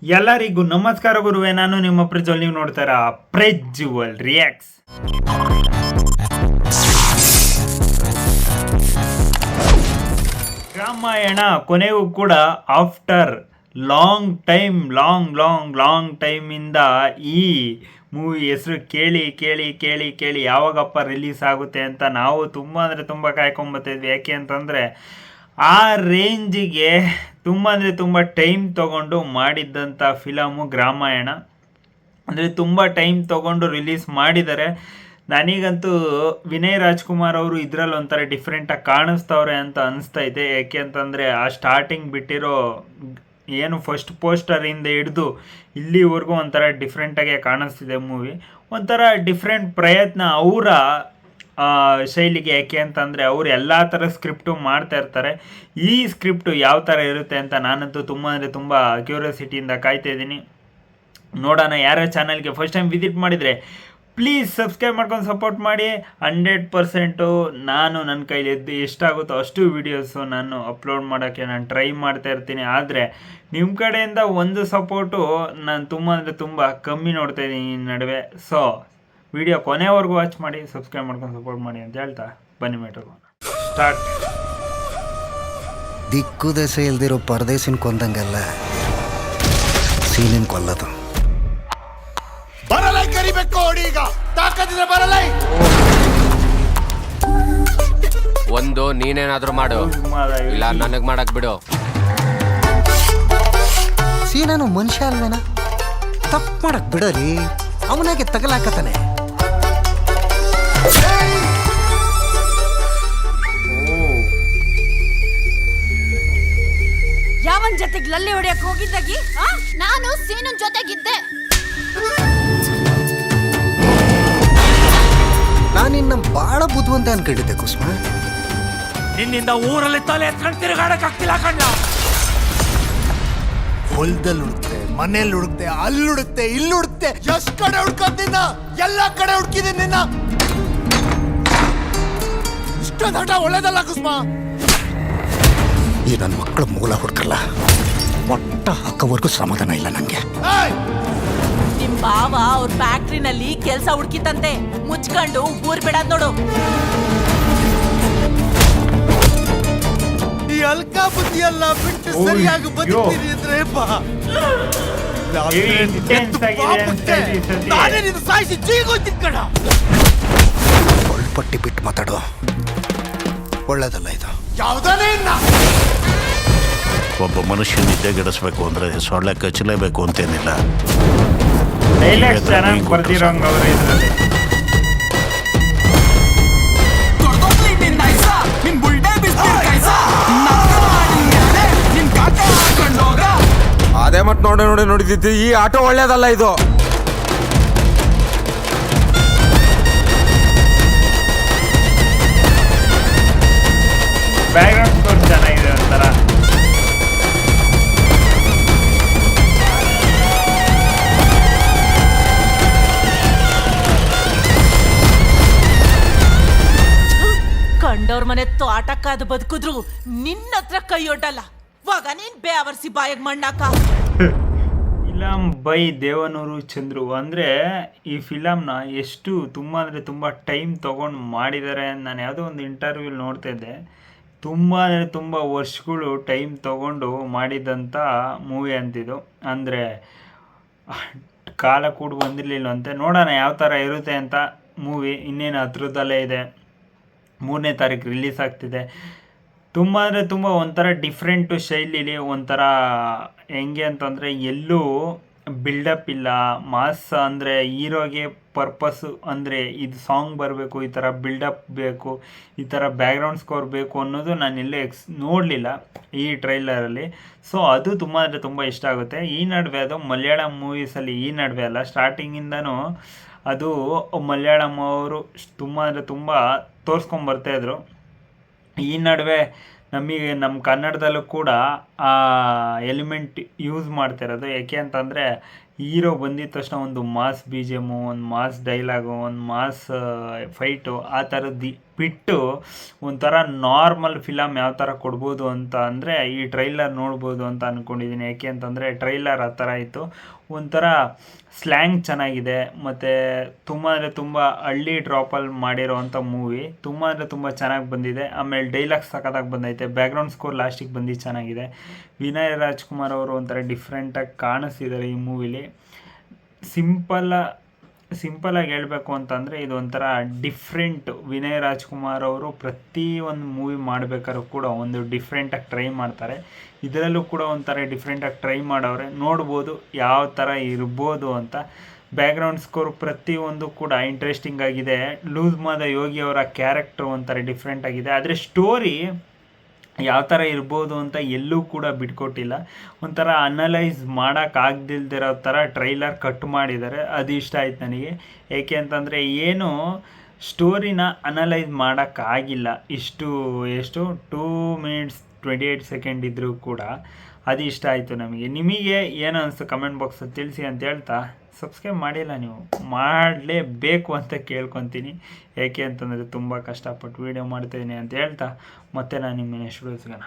ಎಲ್ಲರಿಗೂ ನಮಸ್ಕಾರ ಗುರುವೆ. ನಾನು ನಿಮ್ಮ ಪ್ರಜ್ವಲ್. ನೀವು ನೋಡ್ತಾರ ಪ್ರಜ್ವಲ್ ರಿಯಾಕ್ಟ್ಸ್. ರಾಮಾಯಣ ಕೊನೆಗೂ ಕೂಡ ಆಫ್ಟರ್ ಲಾಂಗ್ ಟೈಮಿಂದ ಈ ಮೂವಿ ಹೆಸರು ಕೇಳಿ ಕೇಳಿ ಕೇಳಿ ಕೇಳಿ ಯಾವಾಗಪ್ಪ ರಿಲೀಸ್ ಆಗುತ್ತೆ ಅಂತ ನಾವು ತುಂಬ ಅಂದರೆ ತುಂಬ ಕಾಯ್ಕೊಂಬತ್ತಿದ್ವಿ. ಯಾಕೆ ಅಂತಂದರೆ ಆ ರೇಂಜಿಗೆ ತುಂಬ ಟೈಮ್ ತೊಗೊಂಡು ಮಾಡಿದ್ದಂಥ ಫಿಲಮು ರಾಮಾಯಣ. ಅಂದರೆ ತುಂಬ ಟೈಮ್ ತೊಗೊಂಡು ರಿಲೀಸ್ ಮಾಡಿದ್ದಾರೆ. ನನಗಂತೂ ವಿನಯ್ ರಾಜ್ಕುಮಾರ್ ಅವರು ಇದರಲ್ಲಿ ಒಂಥರ ಡಿಫ್ರೆಂಟಾಗಿ ಕಾಣಿಸ್ತವ್ರೆ ಅಂತ ಅನಿಸ್ತೈತೆ. ಯಾಕೆ ಅಂತಂದರೆ ಆ ಸ್ಟಾರ್ಟಿಂಗ್ ಬಿಟ್ಟಿರೋ ಏನು ಫಸ್ಟ್ ಪೋಸ್ಟರಿಂದ ಹಿಡಿದು ಇಲ್ಲಿವರೆಗೂ ಒಂಥರ ಡಿಫ್ರೆಂಟಾಗೆ ಕಾಣಿಸ್ತಿದೆ ಮೂವಿ. ಒಂಥರ ಡಿಫ್ರೆಂಟ್ ಪ್ರಯತ್ನ ಅವರ ಶೈಲಿಗೆ. ಯಾಕೆ ಅಂತಂದರೆ ಅವರು ಎಲ್ಲ ಥರ ಸ್ಕ್ರಿಪ್ಟು ಮಾಡ್ತಾ ಇರ್ತಾರೆ. ಈ ಸ್ಕ್ರಿಪ್ಟು ಯಾವ ಥರ ಇರುತ್ತೆ ಅಂತ ನಾನಂತೂ ತುಂಬ ಕ್ಯೂರಿಯಾಸಿಟಿಯಿಂದ ಕಾಯ್ತಾ ಇದ್ದೀನಿ. ನೋಡೋಣ. ಯಾರ ಚಾನಲ್ಗೆ ಫಸ್ಟ್ ಟೈಮ್ ವಿಸಿಟ್ ಮಾಡಿದರೆ ಪ್ಲೀಸ್ ಸಬ್ಸ್ಕ್ರೈಬ್ ಮಾಡ್ಕೊಂಡು ಸಪೋರ್ಟ್ ಮಾಡಿ. 100% ನಾನು ನನ್ನ ಕೈಲಿ ಎಷ್ಟಾಗುತ್ತೋ ಅಷ್ಟು ವೀಡಿಯೋಸು ನಾನು ಅಪ್ಲೋಡ್ ಮಾಡೋಕ್ಕೆ ನಾನು ಟ್ರೈ ಮಾಡ್ತಾ ಇರ್ತೀನಿ. ಆದರೆ ನಿಮ್ಮ ಕಡೆಯಿಂದ ಒಂದು ಸಪೋರ್ಟು ನಾನು ತುಂಬ ಕಮ್ಮಿ ನೋಡ್ತಾ ಇದ್ದೀನಿ ಈ ನಡುವೆ. ಸೊ ವಿಡಿಯೋ ಕೊನೆವರೆಗೂ ವಾಚ್ ಮಾಡಿ, ಸಬ್ಸ್ಕ್ರೈಬ್ ಮಾಡ್ಕೊಂಡು ಸಪೋರ್ಟ್ ಮಾಡಿ ಅಂತ ಹೇಳ್ತಾ ಬನ್ನಿ ಮ್ಯಾಟರ್ ಸ್ಟಾರ್ಟ್. ದಿಕ್ಕು ದೆಸೆ ಇಲ್ದಿರೋ ಪರದೇಶಿನ ಕೊಂದಂಗಲ್ಲ ಸೀನಿನ ಕೊಲ್ಲದು. ಬರಲೈ ಕರಿಬೇಕು ಈಗ ತಾಕತ್ತಿದ್ರೆ ಬರಲೈ. ಒಂದು ನೀನೇನಾದ್ರೂ ಮಾಡು, ಇಲ್ಲ ನನಗ್ ಮಾಡಕ್ ಬಿಡು. ಸೀನನು ಮನುಷ್ಯ ಅಲ್ವೇನ, ತಪ್ಪು ಮಾಡಕ್ ಬಿಡಲಿ, ಅವನಾಗೆ ತಗಲಾಕತಾನೆ. ಯಾವನ್ ಜೊತೆಗೆ ಲಲ್ಲಿ ಹೊಡಿಯಕ್ ಹೋಗಿದ್ದಾಗಿ ನಾನು ಸೀನನ್ ಜೊತೆಗಿದ್ದೆ. ನಾನಿನ್ನ ಬಾಳ ಬುದ್ಧಿವಂತ ಅನ್ಕೊಂಡಿದ್ದೆ ಕುಸುಮ. ನಿನ್ನಿಂದ ಊರಲ್ಲಿ ತಲೆ ಎತ್ಕೊಂಡು ತಿರುಗಾಡಕ್ ಆಗ್ತಿಲ್ಲ ಕಣ್ಣ. ಹೊಲದಲ್ಲಿ ಹುಡುಕ್ತೆ, ಮನೇಲಿ ಹುಡುಕ್ತೆ, ಅಲ್ಲಿ ಹುಡುಕ್ತೆ, ಇಲ್ಲಿ ಹುಡುಕ್ತೆ, ಎಷ್ಟ್ ಕಡೆ ಹುಡ್ಕದ್ ನಿನ್ನ, ಎಲ್ಲ ಕಡೆ ಹುಡುಕಿದೆ ನಿನ್ನ. ಇಷ್ಟೊಂದು ಹಠ ಒಳ್ಳೇದಲ್ಲ ಕುಸುಮ. ಈ ನನ್ನ ಮಕ್ಕಳ ಮೂಲ ಹುಡ್ಕಲ್ಲ, ಮೊಟ್ಟ ಹಾಕೋವರೆಗೂ ಸಮಾಧಾನ ಇಲ್ಲ ನಂಗೆ. ನಿಮ್ ಬಾವ ಅವ್ರ ಫ್ಯಾಕ್ಟ್ರಿನಲ್ಲಿ ಕೆಲ್ಸ ಹುಡುಕಿತಂತೆ, ಮುಚ್ಕೊಂಡು ಊರ್ ಬಿಡದ್ ನೋಡು. ಈ ಅಲ್ಕಾ ಬುದ್ಧಿ ಎಲ್ಲ ಬಿಟ್ಟು ಸರಿಯಾಗಿ ಬದುಕ್ತೀನಿ ಅಂದ್ರೆ ನಾನೇ ನಿನ್ನ ಸಾಯಿಸಿ ಜೀಗೋಯ್ತೀನಿ ಕಣ. ಒಳ್ಪಟ್ಟಿ ಬಿಟ್ಟು ಮಾತಾಡೋ, ಒಳ್ಳೇದಲ್ಲ ಇದು. ಯಾವ್ದಾನೇ ಇಲ್ಲ. ಒಬ್ಬ ಮನುಷ್ಯ ನಿದ್ದೆಗೆಡಿಸ್ಬೇಕು ಅಂದ್ರೆ ಸೊಳ್ಳೆ ಕಚ್ಚಲೇಬೇಕು ಅಂತೇನಿಲ್ಲ. ಡೈಲಾಗ್ಸ್ ಚೆನ್ನಾಗಿ ಬರ್ದಿರೋಂಗ ಅವ್ರೆ ಇದರಲ್ಲಿ. ಅದೇ ಮತ್ ನೋಡಿದ್ದಿ ಈ ಆಟೋ ಒಳ್ಳೇದಲ್ಲ ಇದು. ಬ್ಯಾಕ್ಗ್ರೌಂಡ್ ಸ್ಕೋರ್ ಚೆನ್ನಾಗಿದೆ ಒಂಥರ. ಕಂಡವ್ರ ಮನೆ ತೋಟಕ್ಕಾದ ಬದುಕಿದ್ರು ನಿನ್ನ ಹತ್ರ ಕೈ ಒಡ್ಡಲ್ಲ. ಇವಾಗ ನೀನ್ ಬೇವರ್ಸಿ ಬಾಯಿಗೆ ಮಣ್ಣಾಕ. Film by Devanuru Chandru. ಅಂದರೆ ಈ ಫಿಲಮ್ನ ಎಷ್ಟು ತುಂಬ ಟೈಮ್ ತೊಗೊಂಡು ಮಾಡಿದ್ದಾರೆ. ನಾನು ಯಾವುದೋ ಒಂದು ಇಂಟರ್ವ್ಯೂ ನೋಡ್ತಾ ಇದ್ದೆ. ತುಂಬ ವರ್ಷಗಳು ಟೈಮ್ ತೊಗೊಂಡು ಮಾಡಿದಂಥ ಮೂವಿ ಅಂತಿದ್ದು. ಅಂದರೆ ಕಾಲ ಕೂಡ ಬಂದಿರಲಿಲ್ಲವಂತೆ. ನೋಡೋಣ ಯಾವ ಥರ ಇರುತ್ತೆ ಅಂತ. ಮೂವಿ ಇನ್ನೇನು ಹತ್ರದಲ್ಲೇ ಇದೆ, 3ನೇ ತಾರೀಕು ರಿಲೀಸ್ ಆಗ್ತಿದೆ. ತುಂಬ ಒಂಥರ ಡಿಫ್ರೆಂಟು ಶೈಲಿಲಿ, ಒಂಥರ ಹೆಂಗೆ ಅಂತಂದರೆ ಎಲ್ಲೂ ಬಿಲ್ಡಪ್ ಇಲ್ಲ, ಮಾಸ್. ಅಂದರೆ ಹೀರೋಗೆ ಪರ್ಪಸ್ಸು ಅಂದರೆ ಇದು ಸಾಂಗ್ ಬರಬೇಕು, ಈ ಥರ ಬಿಲ್ಡಪ್ ಬೇಕು, ಈ ಥರ ಬ್ಯಾಕ್ಗ್ರೌಂಡ್ ಸ್ಕೋರ್ ಬೇಕು ಅನ್ನೋದು ನಾನು ಎಲ್ಲೂ ನೋಡಲಿಲ್ಲ ಈ ಟ್ರೈಲರಲ್ಲಿ. ಸೊ ಅದು ತುಂಬ ಇಷ್ಟ ಆಗುತ್ತೆ. ಈ ನಡುವೆ ಅದು ಮಲಯಾಳಂ ಮೂವೀಸಲ್ಲಿ, ಈ ನಡುವೆ ಅಲ್ಲ, ಸ್ಟಾರ್ಟಿಂಗಿಂದನೂ ಅದು ಮಲಯಾಳಂ ಅವರು ತುಂಬ ತೋರಿಸ್ಕೊಂಬರ್ತಾಯಿದ್ರು. ಈ ನಡುವೆ ನಮ್ಮ ಕನ್ನಡದಲ್ಲೂ ಕೂಡ ಆ ಎಲಿಮೆಂಟ್ ಯೂಸ್ ಮಾಡ್ತಿರೋದು. ಯಾಕೆ ಅಂತಂದರೆ ಹೀರೋ ಬಂದಿದ ತಕ್ಷಣ ಒಂದು ಮಾಸ್ ಬಿ ಜಿ ಎಮ್ಮು, ಒಂದು ಮಾಸ್ ಡೈಲಾಗು, ಒಂದು ಮಾಸ್ ಫೈಟು ಆ ಥರದ್ದು ಬಿಟ್ಟು ಒಂಥರ ನಾರ್ಮಲ್ ಫಿಲಮ್ ಯಾವ ಥರ ಕೊಡ್ಬೋದು ಅಂತ ಅಂದರೆ ಈ ಟ್ರೈಲರ್ ನೋಡ್ಬೋದು ಅಂತ ಅಂದ್ಕೊಂಡಿದ್ದೀನಿ. ಯಾಕೆ ಅಂತಂದರೆ ಟ್ರೈಲರ್ ಆ ಥರ ಇತ್ತು. ಒಂಥರ ಸ್ಲ್ಯಾಂಗ್ ಚೆನ್ನಾಗಿದೆ ಮತ್ತು ತುಂಬ ಅಂದರೆ ತುಂಬ ಹಳ್ಳಿ ಡ್ರಾಪಲ್ಲಿ ಮಾಡಿರೋವಂಥ ಮೂವಿ. ತುಂಬ ಅಂದರೆ ತುಂಬ ಚೆನ್ನಾಗಿ ಬಂದಿದೆ. ಆಮೇಲೆ ಡೈಲಾಗ್ಸ್ ಸಖತ್ತಾಗಿ ಬಂದೈತೆ. ಬ್ಯಾಕ್ಗ್ರೌಂಡ್ ಸ್ಕೋರ್ ಲಾಸ್ಟಿಗೆ ಬಂದು ಚೆನ್ನಾಗಿದೆ. ವಿನಯ್ ರಾಜ್ಕುಮಾರ್ ಅವರು ಒಂಥರ ಡಿಫ್ರೆಂಟಾಗಿ ಕಾಣಿಸ್ತಿದ್ದಾರೆ ಈ ಮೂವಿಲಿ. ಸಿಂಪಲಾಗಿ ಹೇಳಬೇಕು ಅಂತಂದರೆ ಇದು ಒಂಥರ ಡಿಫ್ರೆಂಟ್. ವಿನಯ್ ರಾಜ್ಕುಮಾರ್ ಅವರು ಪ್ರತಿ ಒಂದು ಮೂವಿ ಮಾಡಬೇಕಾದ್ರೂ ಕೂಡ ಒಂದು ಡಿಫ್ರೆಂಟಾಗಿ ಟ್ರೈ ಮಾಡ್ತಾರೆ. ಇದರಲ್ಲೂ ಕೂಡ ಒಂಥರ ಡಿಫ್ರೆಂಟಾಗಿ ಟ್ರೈ ಮಾಡವ್ರೆ. ನೋಡ್ಬೋದು ಯಾವ ಥರ ಇರ್ಬೋದು ಅಂತ. ಬ್ಯಾಕ್ಗ್ರೌಂಡ್ ಸ್ಕೋರ್ ಪ್ರತಿಯೊಂದು ಕೂಡ ಇಂಟ್ರೆಸ್ಟಿಂಗ್ ಆಗಿದೆ. ಲೂಸ್ ಮಾದ ಯೋಗಿ ಅವರ ಕ್ಯಾರೆಕ್ಟರ್ ಒಂಥರ ಡಿಫ್ರೆಂಟ್ ಆಗಿದೆ. ಆದರೆ ಸ್ಟೋರಿ ಯಾವ ಥರ ಇರ್ಬೋದು ಅಂತ ಎಲ್ಲೂ ಕೂಡ ಬಿಟ್ಕೊಟ್ಟಿಲ್ಲ. ಒಂಥರ ಅನಲೈಸ್ ಮಾಡೋಕ್ಕಾಗ್ದಿಲ್ದಿರೋ ಥರ ಟ್ರೈಲರ್ ಕಟ್ ಮಾಡಿದ್ದಾರೆ. ಅದು ಇಷ್ಟ ಆಯ್ತು ನನಗೆ. ಏಕೆ ಅಂತಂದರೆ ಏನು ಸ್ಟೋರಿನ ಅನಲೈಸ್ ಮಾಡೋಕ್ಕಾಗಿಲ್ಲ. ಎಷ್ಟು 2 minutes 28 seconds ಇದ್ದರೂ ಕೂಡ ಅದು ಇಷ್ಟ ಆಯಿತು ನಮಗೆ. ನಿಮಗೆ ಏನು ಅನಿಸ್ತು ಕಮೆಂಟ್ ಬಾಕ್ಸಲ್ಲಿ ತಿಳಿಸಿ ಅಂತ ಹೇಳ್ತಾ, ಸಬ್ಸ್ಕ್ರೈಬ್ ಮಾಡಿಲ್ಲ ನೀವು ಮಾಡಲೇಬೇಕು ಅಂತ ಕೇಳ್ಕೊತೀನಿ. ಏಕೆ ಅಂತಂದರೆ ತುಂಬ ಕಷ್ಟಪಟ್ಟು ವೀಡಿಯೋ ಮಾಡ್ತಾಯಿದ್ದೀನಿ ಅಂತ ಹೇಳ್ತಾ ಮತ್ತೆ ನಾನು ನಿಮ್ಮ ನೆಕ್ಸ್ಟ್ ವಿಡಿಯೋ ಸಿಗೋಣ.